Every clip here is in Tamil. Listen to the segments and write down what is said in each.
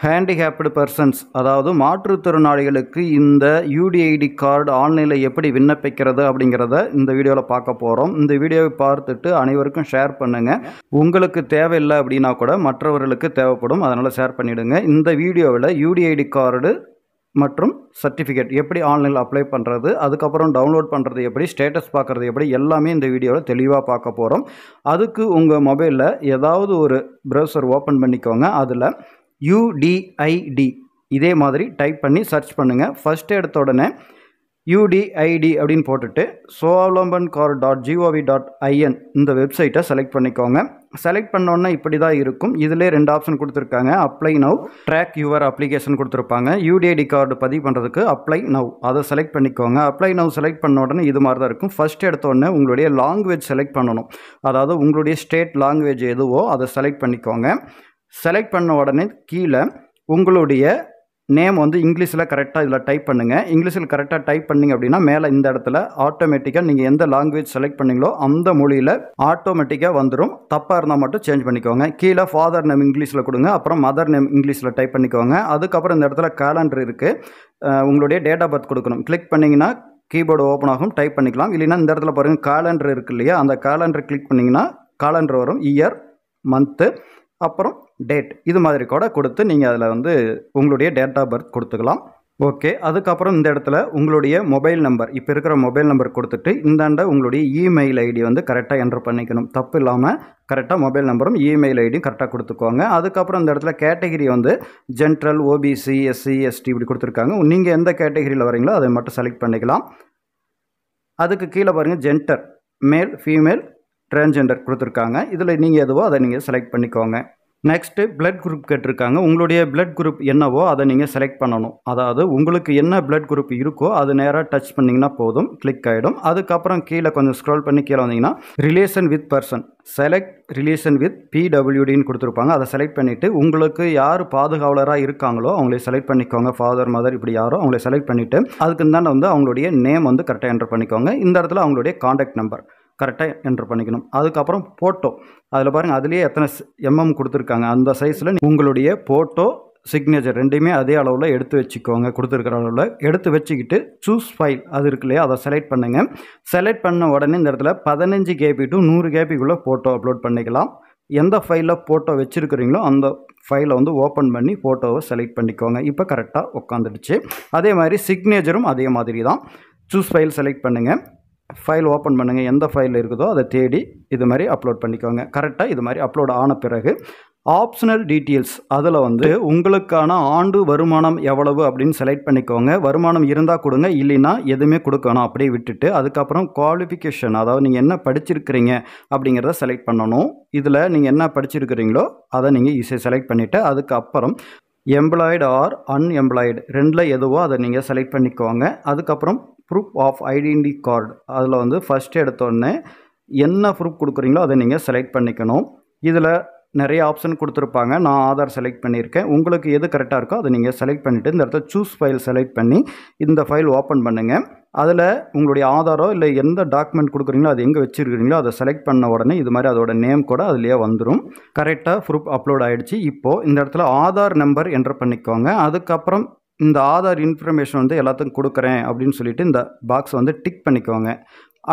ஹேண்டிகேப்டு பர்சன்ஸ் அதாவது மாற்றுத்திறனாளிகளுக்கு இந்த யூடிஐடி கார்டு ஆன்லைனில் எப்படி விண்ணப்பிக்கிறது அப்படிங்கிறத இந்த வீடியோவில் பார்க்க போகிறோம். இந்த வீடியோவை பார்த்துட்டு அனைவருக்கும் ஷேர் பண்ணுங்கள். உங்களுக்கு தேவையில்லை அப்படின்னா கூட மற்றவர்களுக்கு தேவைப்படும், அதனால் ஷேர் பண்ணிவிடுங்க. இந்த வீடியோவில் யூடிஐடி கார்டு மற்றும் சர்டிஃபிகேட் எப்படி ஆன்லைனில் அப்ளை பண்ணுறது, அதுக்கப்புறம் டவுன்லோட் பண்ணுறது எப்படி, ஸ்டேட்டஸ் பார்க்குறது எப்படி, எல்லாமே இந்த வீடியோவில் தெளிவாக பார்க்க போகிறோம். அதுக்கு உங்கள் மொபைலில் ஏதாவது ஒரு ப்ரௌசர் ஓப்பன் பண்ணிக்கோங்க. அதில் UDID இதே மாதிரி டைப் பண்ணி சர்ச் பண்ணுங்கள். ஃபஸ்ட்டு எடுத்த உடனே UDID அப்படின்னு போட்டுட்டு swavlambankar.gov.in இந்த வெப்சைட்டை செலக்ட் பண்ணிக்கோங்க. செலக்ட் பண்ணோன்னே இப்படி தான் இருக்கும். இதிலே 2 ஆப்ஷன் கொடுத்துருக்காங்க. Apply now, track your application கொடுத்துருப்பாங்க. UDID கார்டு பதிவு பண்ணுறதுக்கு அப்ளை நவ் அதை செலக்ட் பண்ணிக்கோங்க. அப்ளை நவ் செலக்ட் பண்ண உடனே இது மாதிரி தான் இருக்கும். ஃபஸ்ட் எடுத்த உடனே உங்களுடைய லாங்குவேஜ் செலக்ட் பண்ணணும். அதாவது உங்களுடைய ஸ்டேட் லாங்குவேஜ் எதுவோ அதை செலக்ட் பண்ணிக்கோங்க. செலக்ட் பண்ண உடனே கீழே உங்களுடைய நேம் வந்து இங்கிலீஷில் கரெக்டாக இதில் டைப் பண்ணுங்கள். இங்கிலீஷில் கரெக்டாக டைப் பண்ணிங்க அப்படின்னா மேலே இந்த இடத்துல ஆட்டோமேட்டிக்காக நீங்கள் எந்த லாங்குவேஜ் செலக்ட் பண்ணிங்களோ அந்த மொழியில் ஆட்டோமேட்டிக்காக வந்துடும். தப்பாக இருந்தால் மட்டும் சேஞ்ச் பண்ணிக்கோங்க. கீழே ஃபாதர் நேம் இங்கிலீஷில் கொடுங்க, அப்புறம் மதர் நேம் இங்கிலீஷில் டைப் பண்ணிக்கோங்க. அதுக்கப்புறம் இந்த இடத்துல கேலண்டர் இருக்குது, உங்களுடைய டேட் ஆஃப் பர்த் கொடுக்கணும். கிளிக் பண்ணிங்கன்னா கீபோர்டு ஓப்பன் ஆகும், டைப் பண்ணிக்கலாம். இல்லைன்னா இந்த இடத்துல பாருங்கள் கேலண்டர் இருக்குது இல்லையா, அந்த கேலண்டர் கிளிக் பண்ணிங்கன்னா கேலண்டர் வரும். இயர், மந்த்து, அப்புறம் டேட் இது மாதிரி கூட கொடுத்து நீங்கள் அதில் வந்து உங்களுடைய டேட் ஆஃப் பர்த் கொடுத்துக்கலாம். ஓகே, அதுக்கப்புறம் இந்த இடத்துல உங்களுடைய மொபைல் நம்பர், இப்போ இருக்கிற மொபைல் நம்பர் கொடுத்துட்டு இந்தாண்ட உங்களுடைய இமெயில் ஐடி வந்து கரெக்டாக என்ட்ரு பண்ணிக்கணும். தப்பு இல்லாமல் கரெக்டாக மொபைல் நம்பரும் இமெயில் ஐடியும் கரெக்டாக கொடுத்துக்கோங்க. அதுக்கப்புறம் இந்த இடத்துல கேட்டகிரி வந்து ஜென்ரல், ஓபிசி, எஸ்சி, எஸ்டி இப்படி கொடுத்துருக்காங்க. நீங்கள் எந்த கேட்டகிரியில் வரீங்களோ அதை மட்டும் செலக்ட் பண்ணிக்கலாம். அதுக்கு கீழே பாருங்கள் ஜென்டர், மேல், ஃபீமேல், டிரான்ஜெண்டர் கொடுத்துருக்காங்க. இதில் நீங்கள் எதுவோ அதை நீங்கள் செலக்ட் பண்ணிக்கோங்க. நெக்ஸ்ட்டு பிளட் குரூப் கேட்டிருக்காங்க. உங்களுடைய பிளட் குரூப் என்னவோ அதை நீங்கள் செலக்ட் பண்ணணும். அதாவது உங்களுக்கு என்ன பிளட் குரூப் இருக்கோ அது நேராக டச் பண்ணிங்கன்னா போதும், கிளிக் ஆகிடும். அதுக்கப்புறம் கீழே கொஞ்சம் ஸ்க்ரோல் பண்ணி கீழே வந்தீங்கன்னா relation with person, select relation with PWDன்னு கொடுத்துருப்பாங்க. அதை செலக்ட் பண்ணிவிட்டு உங்களுக்கு யார் பாதுகாவலராக இருக்காங்களோ அவங்களே செலக்ட் பண்ணிக்கோங்க. ஃபாதர், மதர் இப்படி யாரோ அவங்களே செலக்ட் பண்ணிவிட்டு அதுக்கு இந்தாண்ட வந்து அவங்களுடைய நேம் வந்து கரெக்டாக என்டர் பண்ணிக்கோங்க. இந்த இடத்துல அவங்களுடைய காண்டாக்ட் நம்பர் கரெக்டாக என்ட்ரு பண்ணிக்கணும். அதுக்கப்புறம் ஃபோட்டோ, அதில் பாருங்கள் அதுலேயே எத்தனை கொடுத்துருக்காங்க, அந்த சைஸில் உங்களுடைய ஃபோட்டோ, சிக்னேச்சர் ரெண்டுமே அதே அளவில் எடுத்து வச்சுக்கோங்க. கொடுத்துருக்கிற அளவில் எடுத்து வச்சுக்கிட்டு சூஸ் ஃபைல் அது இருக்கு இல்லையா, அதை செலக்ட் பண்ணுங்கள். செலக்ட் பண்ண உடனே இந்த இடத்துல 15 KB to 100 KBக்குள்ளே ஃபோட்டோ அப்லோட் பண்ணிக்கலாம். எந்த ஃபைலில் ஃபோட்டோ வச்சுருக்கிறீங்களோ அந்த ஃபைலை வந்து ஓப்பன் பண்ணி ஃபோட்டோவை செலக்ட் பண்ணிக்கோங்க. இப்போ கரெக்டாக உட்காந்துடுச்சு. அதே மாதிரி சிக்னேச்சரும் அதே மாதிரி தான். சூஸ் ஃபைல் செலக்ட் பண்ணுங்கள், ஃபைல் ஓப்பன் பண்ணுங்கள். எந்த ஃபைல் இருக்குதோ அதை தேடி இது மாதிரி அப்லோட் பண்ணிக்கோங்க. கரெக்டாக இது மாதிரி அப்லோட் ஆன பிறகு ஆப்ஷனல் டீட்டெயில்ஸ் அதில் வந்து உங்களுக்கான ஆண்டு வருமானம் எவ்வளவு அப்படின்னு செலக்ட் பண்ணிக்கோங்க. வருமானம் இருந்தால் கொடுங்க, இல்லைன்னா எதுவுமே கொடுக்கணும், அப்படியே விட்டுட்டு அதுக்கப்புறம் குவாலிஃபிகேஷன், அதாவது நீங்கள் என்ன படிச்சிருக்கிறீங்க அப்படிங்கிறத செலக்ட் பண்ணணும். இதில் நீங்கள் என்ன படிச்சிருக்கிறீங்களோ அதை நீங்கள் ஈஸியாக செலக்ட் பண்ணிவிட்டு அதுக்கப்புறம் எம்ப்ளாய்டு ஆர் அன்எம்ப்ளாய்டு ரெண்டில் எதுவோ அதை நீங்கள் செலக்ட் பண்ணிக்கோங்க. அதுக்கப்புறம் ப்ரூஃப் ஆஃப் ஐடென்டி கார்டு, அதில் வந்து ஃபஸ்ட்டு எடுத்தோடனே என்ன ப்ரூஃப் கொடுக்குறீங்களோ அதை நீங்கள் செலக்ட் பண்ணிக்கணும். இதில் நிறைய ஆப்ஷன் கொடுத்துருப்பாங்க. நான் ஆதார் செலக்ட் பண்ணியிருக்கேன். உங்களுக்கு எது கரெக்டாக இருக்கோ அதை நீங்கள் செலக்ட் பண்ணிவிட்டு இந்த இடத்துல சூஸ் ஃபைல் செலக்ட் பண்ணி இந்த ஃபைல் ஓப்பன் பண்ணுங்கள். அதில் உங்களுடைய ஆதாரோ இல்லை எந்த டாக்குமெண்ட் கொடுக்குறீங்களோ அது எங்கே வச்சுருக்கிறீங்களோ அதை செலக்ட் பண்ண உடனே இது மாதிரி அதோட நேம் கூட அதுலேயே வந்துடும். கரெக்டாக ப்ரூஃப் அப்லோட் ஆகிடுச்சு. இப்போது இந்த இடத்துல ஆதார் நம்பர் என்டர் பண்ணிக்கோங்க. அதுக்கப்புறம் இந்த ஆதார் இன்ஃபர்மேஷன் வந்து எல்லாத்துக்கும் கொடுக்குறேன் அப்படின்னு சொல்லிட்டு இந்த பாக்ஸ் வந்து டிக் பண்ணிக்கோங்க.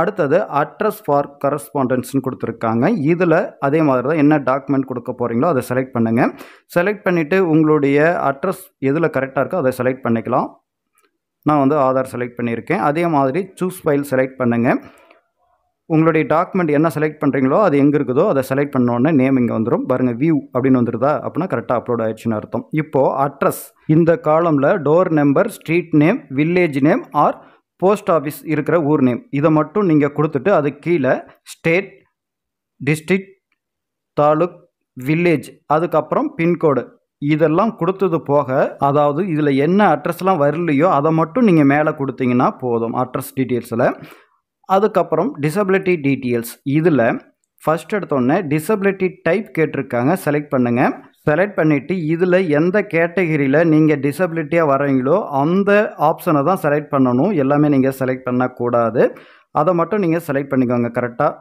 அடுத்தது அட்ரஸ் ஃபார் கரஸ்பாண்டன்ஸ்னு கொடுத்துருக்காங்க. இதில் அதே மாதிரி தான் என்ன டாக்குமெண்ட் கொடுக்க போகிறீங்களோ அதை செலக்ட் பண்ணுங்கள். செலக்ட் பண்ணிவிட்டு உங்களுடைய அட்ரஸ் எதில் கரெக்டாக இருக்கோ அதை செலக்ட் பண்ணிக்கலாம். நான் வந்து ஆதார் செலக்ட் பண்ணியிருக்கேன். அதே மாதிரி சூஸ் ஃபைல் செலக்ட் பண்ணுங்கள். உங்களுடைய டாக்குமெண்ட் என்ன செலக்ட் பண்ணுறீங்களோ அது எங்கே இருக்குதோ அதை செலக்ட் பண்ணோன்னே நேம் இங்கே வந்துடும். பாருங்கள் வியூ அப்படின்னு வந்துடுதா, அப்படின்னா கரெக்டாக அப்லோட் ஆகிடுச்சுன்னு அர்த்தம். இப்போது அட்ரஸ் இந்த காலமில் door number, street name, village name or post office இருக்கிற ஊர் நேம் இதை மட்டும் நீங்கள் கொடுத்துட்டு அது கீழே ஸ்டேட், டிஸ்ட்ரிக்ட், தாலுக், வில்லேஜ், அதுக்கப்புறம் பின்கோடு இதெல்லாம் கொடுத்தது போக, அதாவது இதில் என்ன அட்ரஸ்லாம் வரலையோ அதை மட்டும் நீங்கள் மேலே கொடுத்தீங்கன்னா போதும் அட்ரஸ் டீட்டெயில்ஸில். அதுக்கப்புறம் டிசபிலிட்டி டீட்டெயில்ஸ், இதில் ஃபஸ்ட் எடுத்தோடனே டிசபிலிட்டி டைப் கேட்டிருக்காங்க, செலக்ட் பண்ணுங்கள். செலக்ட் பண்ணிவிட்டு இதில் எந்த கேட்டகிரியில் நீங்கள் டிசபிலிட்டியாக வரீங்களோ அந்த ஆப்ஷனை தான் செலக்ட் பண்ணணும். எல்லாமே நீங்கள் செலக்ட் பண்ணக்கூடாது. அதை மட்டும் நீங்கள் செலக்ட் பண்ணிக்கோங்க கரெக்டாக.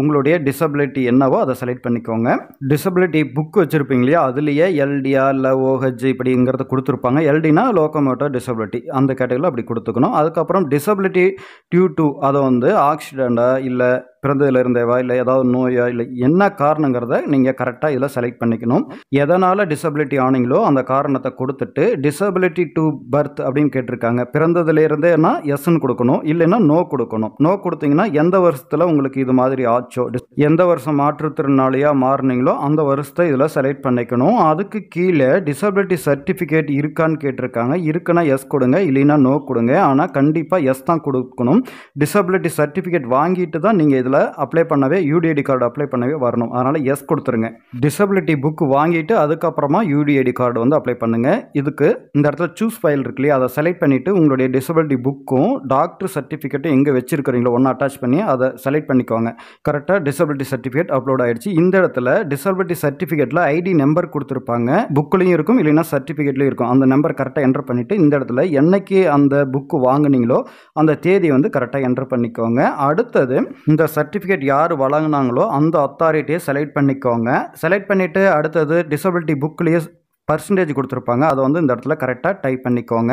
உங்களுடைய டிசபிலிட்டி என்னவோ அதை செலக்ட் பண்ணிக்கோங்க. டிசபிலிட்டி புக் வச்சுருப்பீங்க இல்லையா, அதுலேயே எல்டியா இல்லை ஓஹெச் இப்படிங்கிறத கொடுத்துருப்பாங்க. எல்டினா லோக்கோமோட்டர் டிசபிலிட்டி, அந்த கேட்டகரியில் அப்படி கொடுத்துக்கணும். அதுக்கப்புறம் டிசபிலிட்டி டியூ டு அதை வந்து ஆக்சிடெண்ட்டா இல்லை பிறந்ததுல இருந்தேவா இல்லை ஏதாவது நோயா இல்லை என்ன காரணங்கிறத நீங்கள் கரெக்டாக இதில் செலக்ட் பண்ணிக்கணும். எதனால் டிசபிலிட்டி ஆனீங்களோ அந்த காரணத்தை கொடுத்துட்டு டிசபிலிட்டி டு பர்த் அப்படின்னு கேட்டிருக்காங்க. பிறந்ததுலேருந்தேனா எஸ்ன்னு கொடுக்கணும், இல்லைன்னா நோ கொடுக்கணும். நோ கொடுத்தீங்கன்னா எந்த வருஷத்தில் உங்களுக்கு இது மாதிரி ஆச்சோ, எந்த வருஷம் மாற்றுத்திறனாளியாக மாறினீங்களோ அந்த வருஷத்தை இதில் செலக்ட் பண்ணிக்கணும். அதுக்கு கீழே டிசபிலிட்டி சர்டிஃபிகேட் இருக்கான்னு கேட்டிருக்காங்க. இருக்குன்னா எஸ் கொடுங்க, இல்லைன்னா நோ கொடுங்க. ஆனால் கண்டிப்பாக எஸ் தான் கொடுக்கணும். டிசபிலிட்டி சர்டிஃபிகேட் வாங்கிட்டு தான் நீங்கள் இதில் அப்ளை பண்ணவே, யூடிஐடி கார்டு அப்ளை பண்ணவே வரணும். அதனால் எஸ் கொடுத்துருங்க. டிசபிலிட்டி புக் வாங்கிட்டு அதுக்கப்புறமா யூடிஐடி கார்டு வந்து அப்ளை பண்ணுங்கள். இதுக்கு இந்த இடத்துல சூஸ் ஃபைல் இருக்கு இல்லையா, அதை செலக்ட் பண்ணிவிட்டு உங்களுடைய டிசபிலிட்டி புக்கும் டாக்டர் சர்டிஃபிகேட்டும் எங்கே வச்சிருக்கிறீங்களோ ஒன்று அட்டாச் பண்ணி அதை செலக்ட் பண்ணிக்கோங்க. கரெக்டாக டிசபிலிட்டி சர்டிஃபிகேட் அப்லோட் ஆகிடுச்சு. இந்த இடத்துல டிசபிலிட்டி சர்டிஃபிகேட்டில் ஐடி நம்பர் கொடுத்துருப்பாங்க. புக்லேயும் இருக்கும், இல்லைன்னா சர்டிஃபிகேட்லேயும் இருக்கும். அந்த நம்பர் கரெக்டாக என்டர் பண்ணிவிட்டு இந்த இடத்துல என்னைக்கு அந்த புக்கு வாங்கினீங்களோ அந்த தேதி வந்து கரெக்டாக என்டர் பண்ணிக்கோங்க. அடுத்தது இந்த சர்டிஃபிகேட் யார் வழங்கினாங்களோ அந்த அத்தாரிட்டியை செலக்ட் பண்ணிக்கோங்க. செலக்ட் பண்ணிவிட்டு அடுத்தது டிசபிலிட்டி புக்லேயே பர்சன்டேஜ் கொடுத்துருப்பாங்க, அதை வந்து இந்த இடத்துல கரெக்டாக டைப் பண்ணிக்கோங்க.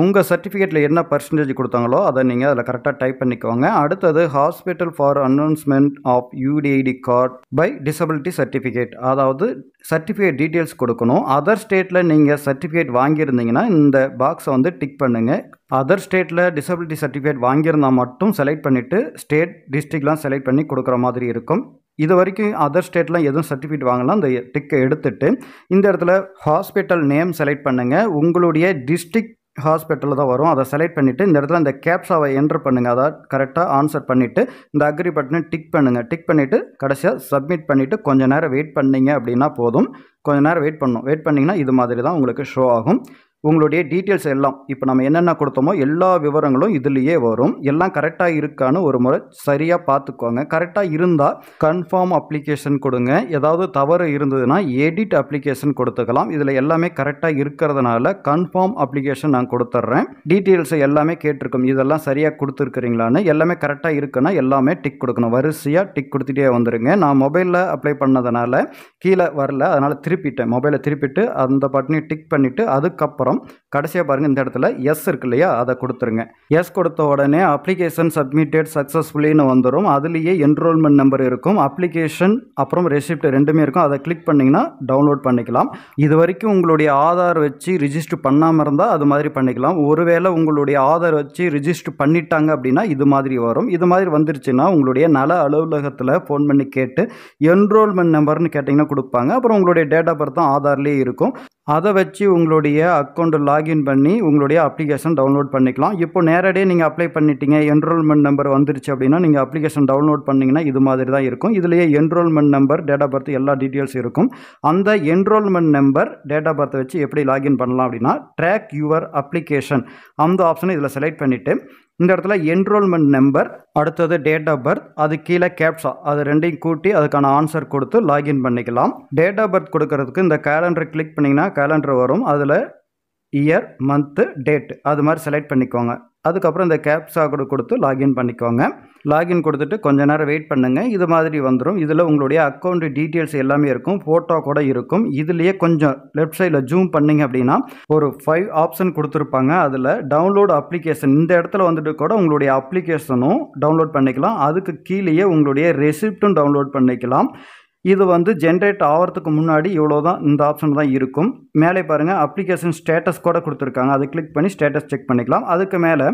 உங்கள் சர்டிஃபிகேட்டில் என்ன பர்சன்டேஜ் கொடுத்தாங்களோ அதை நீங்கள் அதில் கரெக்டாக டைப் பண்ணிக்கோங்க. அடுத்தது hospital for announcement of UDID card by disability certificate, அதாவது சர்டிஃபிகேட் டீட்டெயில்ஸ் கொடுக்கணும். அதர் ஸ்டேட்டில் நீங்கள் சர்டிஃபிகேட் வாங்கியிருந்தீங்கன்னா இந்த பாக்ஸை வந்து டிக் பண்ணுங்கள். அதர் ஸ்டேட்டில் டிசபிலிட்டி சர்டிஃபிகேட் வாங்கியிருந்தால் மட்டும் செலக்ட் பண்ணிவிட்டு ஸ்டேட் டிஸ்ட்ரிக்ட்லாம் செலக்ட் பண்ணி கொடுக்குற மாதிரி இருக்கும். இது வரைக்கும் அதர் ஸ்டேட்லாம் எதுவும் சர்டிஃபிகேட் வாங்கலாம், அந்த டிக்கை எடுத்துட்டு இந்த இடத்துல ஹாஸ்பிட்டல் நேம் செலக்ட் பண்ணுங்கள். உங்களுடைய டிஸ்ட்ரிக்ட் ஹாஸ்பிட்டலில் தான் வரும், அதை செலக்ட் பண்ணிவிட்டு இந்த இடத்துல இந்த கேப்ஸாவை என்ட்ரு பண்ணுங்கள். அதாவது கரெக்டாக ஆன்சர் பண்ணிவிட்டு இந்த அக்ரி பட்டனை டிக் பண்ணுங்கள். டிக் பண்ணிவிட்டு கடைசியாக சப்மிட் பண்ணிவிட்டு கொஞ்சம் நேரம் வெயிட் பண்ணிங்க அப்படின்னா போதும். கொஞ்சம் நேரம் வெயிட் பண்ணணும். வெயிட் பண்ணிங்கன்னா இது மாதிரி தான் உங்களுக்கு ஷோ ஆகும். உங்களுடைய டீட்டெயில்ஸ் எல்லாம் இப்போ நம்ம என்னென்ன கொடுத்தோமோ எல்லா விவரங்களும் இதுலேயே வரும். எல்லாம் கரெக்டாக இருக்கான்னு ஒரு முறை சரியாக பார்த்துக்கோங்க. கரெக்டாக இருந்தால் கன்ஃபார்ம் அப்ளிகேஷன் கொடுங்க. ஏதாவது தவறு இருந்ததுன்னா எடிட் அப்ளிகேஷன் கொடுத்துக்கலாம். இதில் எல்லாமே கரெக்டாக இருக்கிறதுனால கன்ஃபார்ம் அப்ளிகேஷன் நான் கொடுத்துட்றேன். டீட்டெயில்ஸை எல்லாமே கேட்டிருக்கோம், இதெல்லாம் சரியாக கொடுத்துருக்குறீங்களான்னு. எல்லாமே கரெக்டாக இருக்குன்னா எல்லாமே டிக் கொடுக்கணும். வரிசையாக டிக் கொடுத்துட்டே வந்துடுங்க. நான் மொபைலில் அப்ளை பண்ணதுனால கீழே வரல, அதனால் திருப்பிட்டேன். மொபைலை திருப்பிட்டு அந்த பட்டனையும் டிக் பண்ணிவிட்டு அதுக்கப்புறம் கடைசியாக பாருங்கள் இந்த இடத்துல எஸ் இருக்கு இல்லையா, அதை கொடுத்துருங்க. எஸ் கொடுத்த உடனே அப்ளிகேஷன் சப்மிட்டட் சக்ஸஸ்ஃபுல்லின்னு வந்துடும். அதுலேயே என்ரோல்மெண்ட் நம்பர் இருக்கும், அப்ளிகேஷன் அப்புறம் ரெசிப்ட் ரெண்டுமே இருக்கும். அதை கிளிக் பண்ணிங்கன்னா டவுன்லோட் பண்ணிக்கலாம். இது வரைக்கும் உங்களுடைய ஆதார் வச்சு ரிஜிஸ்டர் பண்ணாமல் இருந்தால் அது மாதிரி பண்ணிக்கலாம். ஒருவேளை உங்களுடைய ஆதார் வச்சு ரிஜிஸ்டர் பண்ணிட்டாங்க அப்படின்னா இது மாதிரி வரும். இது மாதிரி வந்துருச்சுன்னா உங்களுடைய நல அலுவலகத்தில் ஃபோன் பண்ணி கேட்டு என்ரோல்மெண்ட் நம்பர்னு கேட்டிங்கன்னா கொடுப்பாங்க. அப்புறம் உங்களுடைய டேட் ஆஃப் பர்த் தான் ஆதார்லேயே இருக்கும். அதை வச்சு உங்களுடைய அக்கௌண்ட் லாகின் பண்ணி உங்களுடைய அப்ளிகேஷன் டவுன்லோட் பண்ணிக்கலாம். இப்போ நேரடியாக நீங்கள் அப்ளை பண்ணிட்டீங்க, என்ரோல்மெண்ட் நம்பர் வந்துருச்சு அப்படின்னா நீங்கள் அப்ளிகேஷன் டவுன்லோட் பண்ணிங்கன்னா இது மாதிரி தான் இருக்கும். இதுலேயே enrolment number, date of birth எல்லா டீட்டெயில்ஸ் இருக்கும். அந்த என்ரோல்மெண்ட் நம்பர், டேட் ஆஃப் பர்த்தை வச்சு எப்படி லாகின் பண்ணலாம் அப்படின்னா ட்ராக் யுவர் அப்ளிகேஷன் அந்த ஆப்ஷனை இதில் செலக்ட் பண்ணிவிட்டு இந்த இடத்துல என்ரோல்மெண்ட் நம்பர், அடுத்தது டேட் ஆஃப் பர்த், அது கீழே கேப்ஸா, அது ரெண்டையும் கூட்டி அதுக்கான ஆன்சர் கொடுத்து லாகின் பண்ணிக்கலாம். டேட் ஆஃப் பர்த் கொடுக்கறதுக்கு இந்த கேலண்டரை கிளிக் பண்ணிங்கன்னா கேலண்டர் வரும். அதில் இயர், மந்த்து, டேட் அது மாதிரி செலக்ட் பண்ணிக்கோங்க. அதுக்கப்புறம் இந்த கேப்ஸா கொடுத்து லாகின் பண்ணிக்கோங்க. லாகின் கொடுத்துட்டு கொஞ்ச நேரம் வெயிட் பண்ணுங்கள். இது மாதிரி வந்துடும். இதில் உங்களுடைய அக்கௌண்ட் டீட்டெயில்ஸ் எல்லாமே இருக்கும், ஃபோட்டோ கூட இருக்கும். இதுலேயே கொஞ்சம் லெஃப்ட் சைடில் ஜூம் பண்ணிங்க அப்படின்னா ஒரு 5 ஆப்ஷன் கொடுத்துருப்பாங்க. அதில் டவுன்லோட் அப்ளிகேஷன், இந்த இடத்துல வந்துட்டு கூட உங்களுடைய அப்ளிகேஷனும் டவுன்லோட் பண்ணிக்கலாம். அதுக்கு கீழேயே உங்களுடைய ரெசிப்டும் டவுன்லோட் பண்ணிக்கலாம். இது வந்து ஜென்ரேட் ஆகிறதுக்கு முன்னாடி இவ்வளோ தான், இந்த ஆப்ஷன் தான் இருக்கும். மேலே பாருங்கள் அப்ளிகேஷன் ஸ்டேட்டஸ் கூட கொடுத்துருக்காங்க, அதை கிளிக் பண்ணி ஸ்டேட்டஸ் செக் பண்ணிக்கலாம். அதுக்கு மேலே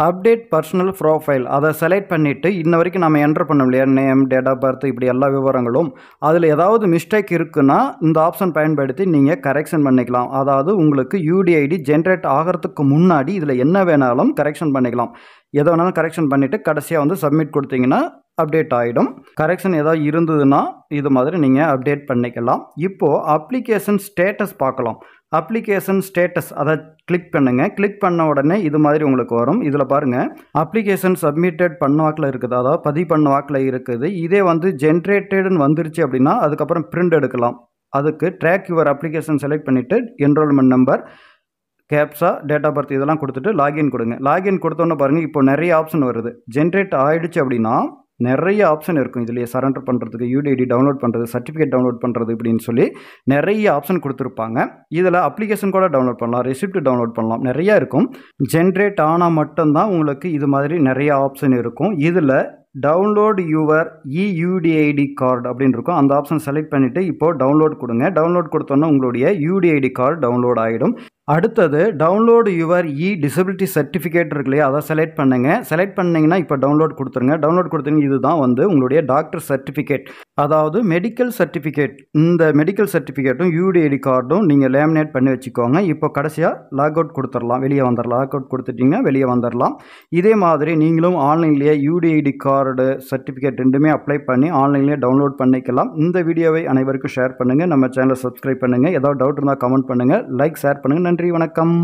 அப்டேட் பர்சனல் ப்ரோஃபைல் அதை செலக்ட் பண்ணிவிட்டு இன்ன வரைக்கும் நம்ம என்டர் பண்ண முடியாது, நேம், டேட் ஆஃப் பர்த் இப்படி எல்லா விவரங்களும். அதில் ஏதாவது மிஸ்டேக் இருக்குன்னா இந்த ஆப்ஷன் பயன்படுத்தி நீங்கள் கரெக்ஷன் பண்ணிக்கலாம். அதாவது உங்களுக்கு யூடிஐடி ஜென்ரேட் ஆகிறதுக்கு முன்னாடி இதில் என்ன வேணாலும் கரெக்ஷன் பண்ணிக்கலாம். எதை வேணாலும் கரெக்ஷன் பண்ணிவிட்டு கடைசியாக வந்து சப்மிட் கொடுத்தீங்கன்னா அப்டேட் ஆகிடும். கரெக்ஷன் ஏதாவது இருந்ததுன்னா இது மாதிரி நீங்கள் அப்டேட் பண்ணிக்கலாம். இப்போது அப்ளிகேஷன் ஸ்டேட்டஸ் பார்க்கலாம். அப்ளிகேஷன் ஸ்டேட்டஸ் அதை கிளிக் பண்ணுங்கள். கிளிக் பண்ண உடனே இது மாதிரி உங்களுக்கு வரும். இதில் பாருங்கள் அப்ளிகேஷன் சப்மிட்டட் பண்ண வாக்கில் இருக்குது, அதாவது பதிவு பண்ண வாக்கில் இருக்குது. இதே வந்து ஜென்ரேட்டட்னு வந்துருச்சு அப்படின்னா அதுக்கப்புறம் பிரிண்ட் எடுக்கலாம். அதுக்கு ட்ராக் யுவர் அப்ளிகேஷன் செலக்ட் பண்ணிவிட்டு enrolment number, captcha, date of birth இதெல்லாம் கொடுத்துட்டு லாகின் கொடுங்க. லாகின் கொடுத்தோன்னு பாருங்கள் இப்போ நிறைய ஆப்ஷன் வருது. ஜென்ரேட் ஆகிடுச்சு அப்படின்னா நிறைய ஆப்ஷன் இருக்கும் இதுலேயே. சரண்டர் பண்ணுறதுக்கு, யூடிஐடி டவுன்லோட் பண்ணுறது, சர்டிஃபிகேட் டவுன்லோட் பண்ணுறது இப்படின்னு சொல்லி நிறைய ஆப்ஷன் கொடுத்துருப்பாங்க. இதில் அப்ளிகேஷன் கூட டவுன்லோட் பண்ணலாம், ரெசிப்ட் டவுன்லோட் பண்ணலாம், நிறையா இருக்கும். ஜென்ரேட் ஆனால் மட்டும்தான் உங்களுக்கு இது மாதிரி நிறைய ஆப்ஷன் இருக்கும். இதில் டவுன்லோட் யுவர் இயூடிஐடி கார்டு அப்படின்னு இருக்கும். அந்த ஆப்ஷன் செலக்ட் பண்ணிவிட்டு இப்போது டவுன்லோட் கொடுங்க. டவுன்லோட் கொடுத்தோன்னா உங்களுடைய யூடிஐடி கார்டு டவுன்லோட் ஆகிடும். அடுத்தது டவுன்லோடு யுவர் டிசபிலிட்டி சர்டிஃபிகேட் இருக்கு இல்லையா, அதை செலக்ட் பண்ணுங்கள். செலக்ட் பண்ணிங்கன்னா இப்போ டவுன்லோட் கொடுத்துருங்க. டவுன்லோட் கொடுத்தீங்கன்னா இதுதான் உங்களுடைய டாக்டர் சர்டிஃபிகேட், அதாவது மெடிக்கல் சர்டிஃபிகேட். இந்த மெடிக்கல் சர்டிஃபிகேட்டும் யூடிஐடி கார்டும் நீங்கள் லேமினேட் பண்ணி வச்சுக்கோங்க. இப்போ கடைசியாக லாக் அவுட் கொடுத்துடலாம், வெளியே வந்துடலாம். லாக் அவுட் கொடுத்துட்டிங்கன்னா வெளியே வந்துடலாம். இதே மாதிரி நீங்களும் ஆன்லைன்லேயே யூடிஐடி கார்டு சர்டிஃபிகேட் ரெண்டுமே அப்ளை பண்ணி ஆன்லைன்லேயே டவுன்லோட் பண்ணிக்கலாம். இந்த வீடியோவை அனைவருக்கும் ஷேர் பண்ணுங்கள். நம்ம சேனலை சப்ஸ்கிரைப் பண்ணுங்கள். ஏதாவது டவுட் இருந்தால் கமெண்ட் பண்ணுங்கள். லைக், ஷேர் பண்ணுங்கள். நன்றி, வணக்கம்.